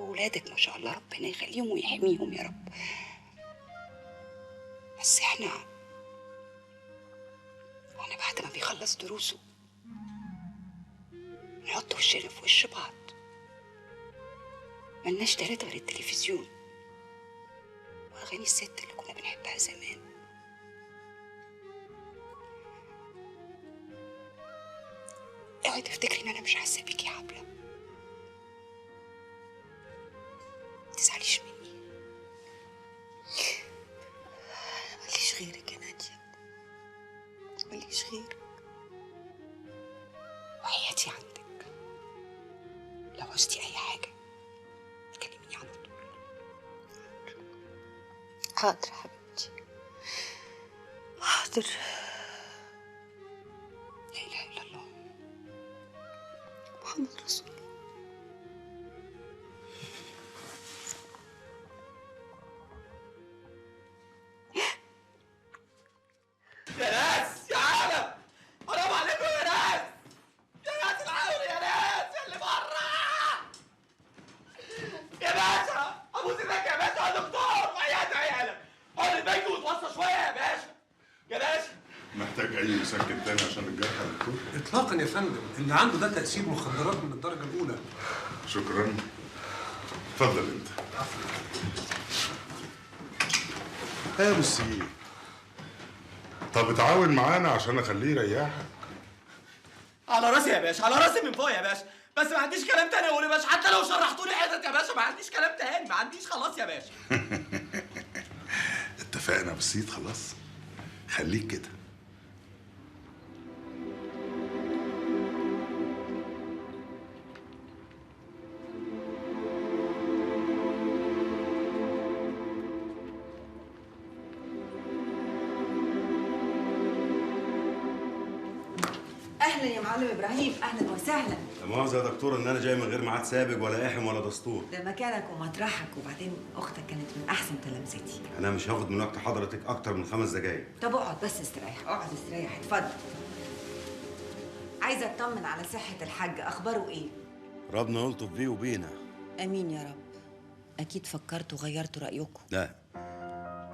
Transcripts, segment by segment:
وولادك ما شاء الله ربنا يخليهم ويحميهم يا رب. بس احنا بعد ما بيخلص دروسه نحط وشنا في وش بعض، ملناش تلاتة غير التلفزيون واغاني الست اللي كنا بنحبها زمان. اوعي تفتكري ان انا مش حاسه بيكي يا عبله، متزعليش مني. ماليش غيرك يا ناديه، ماليش غيرك، وحياتي عندك. لو عوزتي اي حاجه كلميني على طول. حاضر حبيبتي، حاضر. لا اله الا الله محمد رسول الله. يا ناس يا عالم، حرام عليكم يا ناس، يا ناس العالم، يا ناس اللي بره. يا باشا ابوس ايدك يا باشا يا دكتور، وحياة عيالك حر البيت وتوصى شويه يا باشا. يا باشا محتاج اي مسكن تاني عشان الجرح يا دكتور؟ اطلاقا يا فندم، اللي عنده ده تاثير مخدرات من الدرجه الاولى. شكرا. اتفضل انت. يا بصي، طب اتعاون معانا عشان اخليه يريحك. على راسي يا باشا، على راسي من فوق يا باشا، بس ما عنديش كلام تاني اقوله يا باشا، حتى لو شرحتوا لي حتت يا باشا ما عنديش كلام تاني، ما عنديش خلاص يا باشا. اتفقنا بسيط خلاص، خليك كده. اهلا يا معلم ابراهيم، اهلا وسهلا. لا مؤاخذة يا دكتور ان انا جاي من غير ميعاد سابق ولا احم ولا دستور. ده مكانك ومطرحك، وبعدين اختك كانت من احسن تلامذتي. انا مش هاخد من وقت حضرتك اكتر من 5 دقايق. طب اقعد بس استريح، اقعد استريح، اتفضل. عايزه اطمن على صحه الحاج، اخباره ايه؟ ربنا يلطف بيه وبينا. امين يا رب. اكيد فكرتوا وغيرتوا رايكم. لا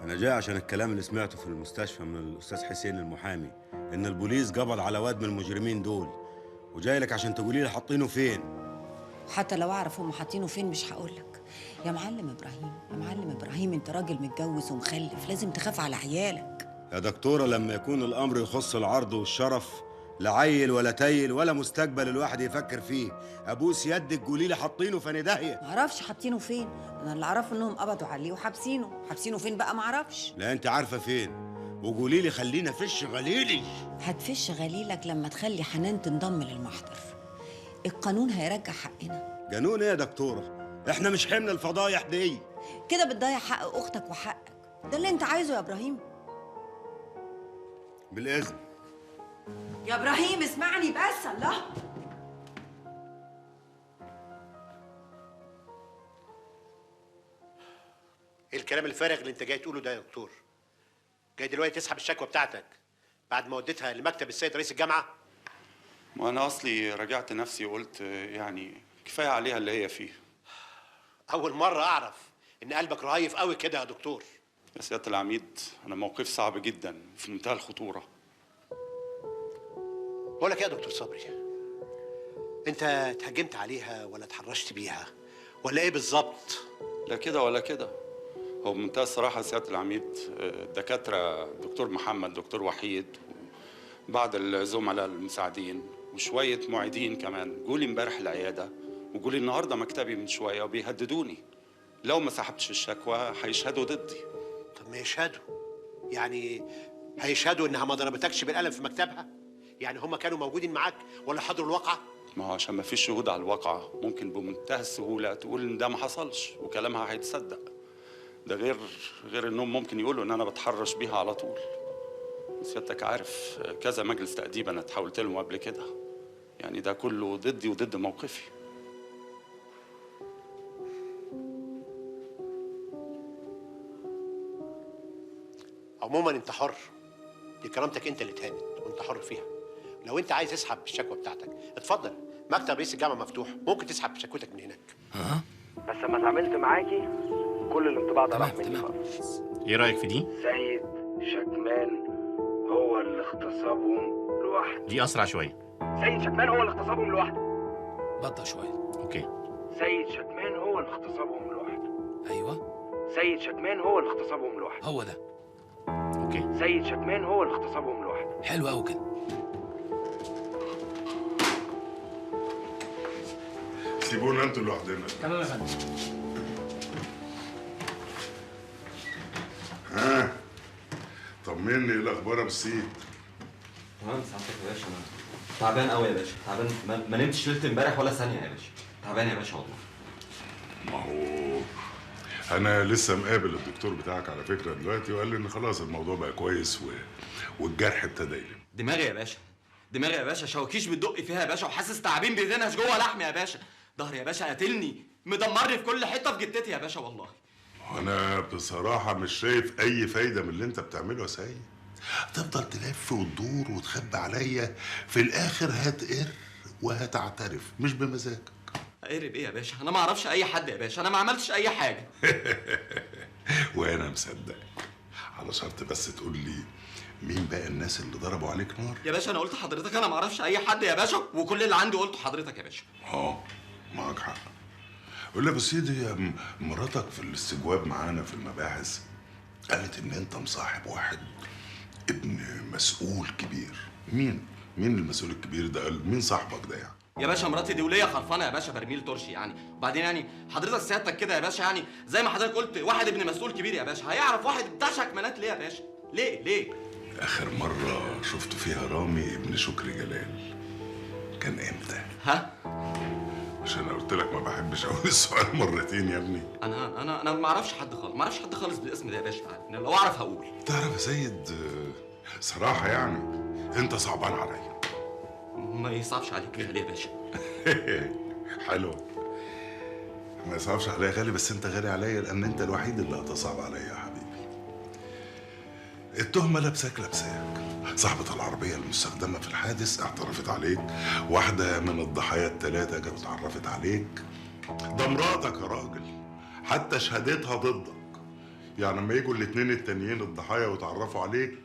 انا جاي عشان الكلام اللي سمعته في المستشفى من الاستاذ حسين المحامي ان البوليس قبض على واد من المجرمين دول، وجاي لك عشان تقولي لي حاطينه فين. حتى لو اعرف هم حاطينه فين مش هقول لك. يا معلم ابراهيم، يا معلم ابراهيم، انت راجل متجوز ومخلف، لازم تخاف على عيالك. يا دكتورة لما يكون الامر يخص العرض والشرف، لا عيل ولا تيل ولا مستقبل الواحد يفكر فيه. ابوس يدك قولي لي حاطينه فاني داهيه. معرفش حاطينه فين، انا اللي اعرفه انهم قبضوا عليه وحابسينه فين بقى معرفش. لا انت عارفه فين، وقولي لي خلينا فش غليلي. هتفش غليلك لما تخلي حنان تنضم للمحضر. القانون هيرجع حقنا. قانون ايه يا دكتوره؟ احنا مش حمل الفضايح دي. كده بتضيع حق اختك وحقك، ده اللي انت عايزه يا ابراهيم. بالاذن. يا ابراهيم اسمعني بس. الله، ايه الكلام الفارغ اللي انت جاي تقوله ده يا دكتور؟ جاي دلوقتي تسحب الشكوى بتاعتك بعد ما وديتها لمكتب السيد رئيس الجامعه؟ ما انا اصلي راجعت نفسي وقلت يعني كفايه عليها اللي هي فيه. اول مره اعرف ان قلبك رهيف قوي كده يا دكتور. يا سياده العميد انا موقف صعب جدا في منتهى الخطوره. بقول لك ايه يا دكتور صبري، انت اتهجمت عليها ولا اتحرشت بيها ولا ايه بالظبط؟ لا كده ولا كده. هو بمنتهى الصراحه يا سياده العميد، الدكاتره دكتور محمد، دكتور وحيد، وبعض الزملاء المساعدين وشويه معيدين كمان جولي امبارح العياده وجولي النهارده مكتبي من شويه وبيهددوني لو ما سحبتش الشكوى هيشهدوا ضدي. طب ما يشهدوا، يعني هيشهدوا انها ما ضربتكش بالقلم في مكتبها؟ يعني هم كانوا موجودين معاك ولا حضروا الواقعه؟ ما هو عشان ما فيش شهود على الواقعة ممكن بمنتهى السهولة تقول إن ده ما حصلش وكلامها هيتصدق. ده غير إنهم ممكن يقولوا إن أنا بتحرش بيها على طول. سيادتك عارف كذا مجلس تأديب أنا اتحولت لهم قبل كده. يعني ده كله ضدي وضد موقفي. عموما انت حر، دي كرامتك انت اللي اتهانت وانت حر فيها. لو انت عايز تسحب الشكوى بتاعتك اتفضل، مكتب رئيس الجامعه مفتوح، ممكن تسحب شكوتك من هناك. بس لما اتعاملت معاكي كل الانطباع ده راح مني تمام. خالص. ايه رايك في دي؟ سيد شكمان هو اللي اغتصبهم لوحده. دي اسرع شويه. سيد شكمان هو اللي اغتصبهم لوحده. بطأ شويه. اوكي. سيد شكمان هو اللي اغتصبهم لوحده. ايوه سيد شكمان هو اللي اغتصبهم لوحده. هو ده. اوكي. سيد شكمان هو اللي اغتصبهم لوحده. حلو قوي كده. سيبونا انتوا لوحدنا. تمام يا فندم. ها طمني، ايه الاخبار يا بسيط؟ تمام سعادتك يا باشا، انا تعبان قوي يا باشا، تعبان ما نمتش ليله امبارح ولا ثانيه يا باشا، تعبان يا باشا والله. ما هو انا لسه مقابل الدكتور بتاعك على فكره دلوقتي، وقال لي ان خلاص الموضوع بقى كويس والجرح ابتدى يلم. دماغي يا باشا، دماغي يا باشا، شواكيش بتدق فيها يا باشا، وحاسس تعابين بيدنهش جوه لحمي يا باشا. ظهري يا باشا قاتلني، مدمرني في كل حته في جتتي يا باشا والله. انا بصراحه مش شايف اي فايده من اللي انت بتعمله يا سيد. هتفضل تلف وتدور وتخبي عليا، في الاخر هتقر وهتعترف مش بمزاجك. اقرب ايه يا باشا؟ انا ما اعرفش اي حد يا باشا، انا ما عملتش اي حاجه. وانا مصدقك، على شرط بس تقول لي مين بقى الناس اللي ضربوا عليك نار؟ يا باشا انا قلت حضرتك انا ما اعرفش اي حد يا باشا، وكل اللي عندي قلته حضرتك يا باشا. معاك حق. قول لي يا ابو سيدي، هي مراتك في الاستجواب معانا في المباحث قالت ان انت مصاحب واحد ابن مسؤول كبير. مين المسؤول الكبير ده؟ قال مين صاحبك ده يعني؟ يا باشا مراتي دي وليه خرفانه يا باشا برميل ترشي يعني. وبعدين يعني حضرتك سيادتك كده يا باشا، يعني زي ما حضرتك قلت واحد ابن مسؤول كبير يا باشا، هيعرف واحد بتاع شكمانات ليه يا باشا؟ ليه؟ اخر مره شفت فيها رامي ابن شكري جلال كان امتى؟ ها؟ عشان انا قلت لك ما بحبش اقول السؤال مرتين يا ابني. انا ما اعرفش حد خالص، ما اعرفش حد خالص بالاسم ده يا باشا. يعني لو اعرف هقول. تعرف يا سيد، صراحه يعني انت صعبان عليا. ما يصعبش عليك ليه يا باشا؟ حلو، ما يصعبش عليا غالي، بس انت غالي عليا لان انت الوحيد اللي هتصعب عليا يا حبيبي. التهمه لابساك، صاحبة العربية المستخدمة في الحادث اعترفت عليك، واحدة من الضحايا الثلاثة جت اتعرفت عليك، ده مراتك يا راجل، حتى شهادتها ضدك. يعني لما يجوا الاتنين التانيين الضحايا ويتعرفوا عليك،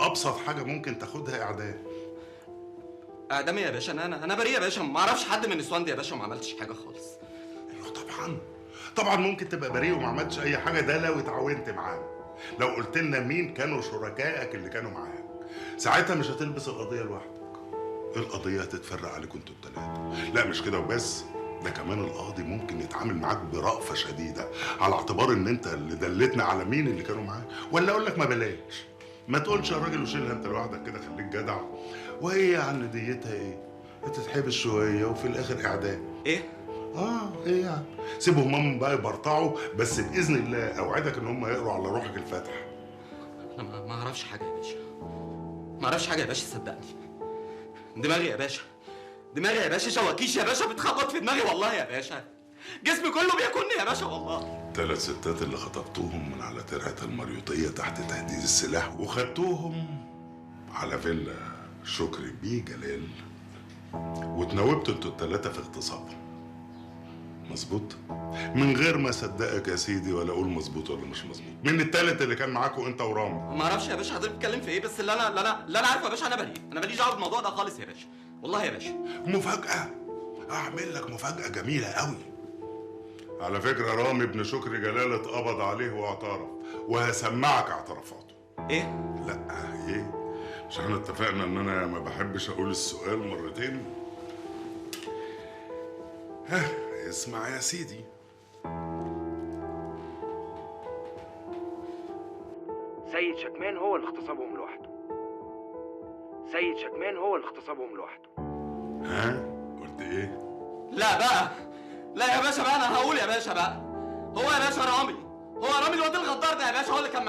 أبسط حاجة ممكن تاخدها إعدام. اعدام يا باشا؟ انا بريء يا باشا، ما اعرفش حد من النسوان دي يا باشا، وما عملتش حاجة خالص. ايوه طبعا ممكن تبقى بريء وما عملتش أي حاجة، ده لو اتعاونت معانا. لو قلت لنا مين كانوا شركائك اللي كانوا معاك، ساعتها مش هتلبس القضية لوحدك، القضية هتتفرق عليكم انتوا التلاتة. لا مش كده وبس، ده كمان القاضي ممكن يتعامل معاك برأفة شديدة، على اعتبار ان انت اللي دلتنا على مين اللي كانوا معاك. ولا اقول لك ما بلاش، ما تقولش يا راجل وشيلها انت لوحدك كده، خليك جدع. وهي عن نديتها ايه؟ هتتحبس شوية وفي الاخر اعدام. ايه ايه يعني؟ سيبهم هم بقى يبرطعوا، بس باذن الله اوعدك ان هم يقروا على روحك الفاتحة. انا ما اعرفش حاجة يا باشا، ما اعرفش حاجة يا باشا، صدقني. دماغي يا باشا شواكيش يا باشا، بتخبط في دماغي والله يا باشا، جسمي كله بياكلني يا باشا والله. 3 ستات اللي خطفتوهم من على ترعة المريوطية تحت تهديد السلاح وخدتوهم على فيلا شكري بيه جلال، واتناوبتوا انتوا التلاتة في اغتصابهم. مظبوط؟ من غير ما اصدقك يا سيدي ولا اقول مظبوط ولا مش مظبوط. من التالت اللي كان معاكوا انت ورامي. ما اعرفش يا باشا حضرتك بتتكلم في ايه، بس اللي انا عارفه يا باشا، انا بريء، انا ماليش دعوه بالموضوع ده خالص يا باشا، والله يا باشا. مفاجأة، اعمل لك مفاجأة جميلة قوي. على فكرة رامي ابن شكري جلال اتقبض عليه واعترف، وهسمعك اعترافاته. ايه؟ لا ايه؟ مش احنا اتفقنا ان انا ما بحبش اقول السؤال مرتين؟ ها اسمع يا سيدي. سيد شكمان هو اللي اغتصبهم لوحده. سيد شكمان هو اللي اغتصبهم لوحده. ها قلت ايه؟ لا يا باشا بقى، انا هقول يا باشا بقى، هو يا باشا رامي الواد الغدار ده يا باشا، هو اللي كان